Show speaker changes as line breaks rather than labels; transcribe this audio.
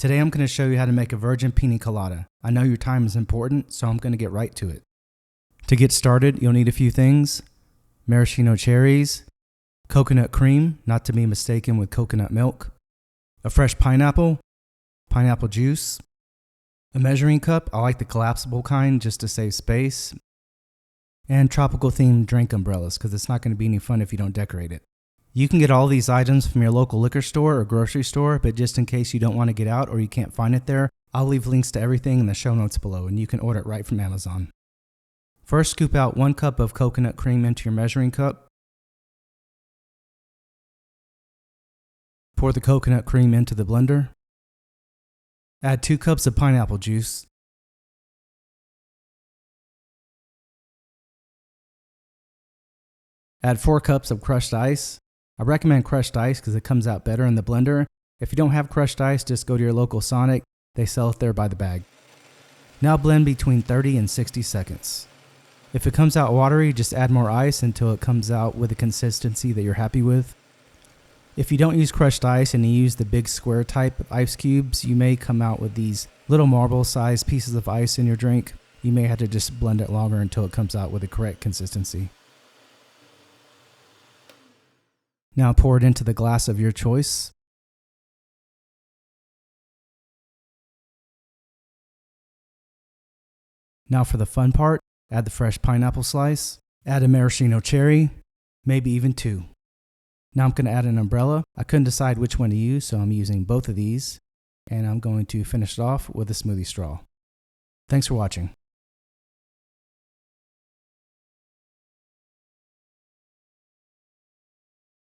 Today I'm going to show you how to make a Virgin Piña Colada. I know your time is important, so I'm going to get right to it. To get started, you'll need a few things: maraschino cherries, coconut cream, not to be mistaken with coconut milk, a fresh pineapple, pineapple juice, a measuring cup, I like the collapsible kind just to save space, and tropical themed drink umbrellas because it's not going to be any fun if you don't decorate it. You can get all these items from your local liquor store or grocery store, but just in case you don't want to get out or you can't find it there, I'll leave links to everything in the show notes below and you can order it right from Amazon. First, scoop out 1 cup of coconut cream into your measuring cup. Pour the coconut cream into the blender. Add 2 cups of pineapple juice. Add 4 cups of crushed ice. I recommend crushed ice because it comes out better in the blender. If you don't have crushed ice, just go to your local Sonic. They sell it there by the bag. Now blend between 30 and 60 seconds. If it comes out watery, just add more ice until it comes out with a consistency that you're happy with. If you don't use crushed ice and you use the big square type of ice cubes, you may come out with these little marble-sized pieces of ice in your drink. You may have to just blend it longer until it comes out with the correct consistency. Now pour it into the glass of your choice. Now for the fun part, add the fresh pineapple slice, add a maraschino cherry, maybe even 2. Now I'm going to add an umbrella. I couldn't decide which one to use, so I'm using both of these, and I'm going to finish it off with a smoothie straw. Thanks for watching.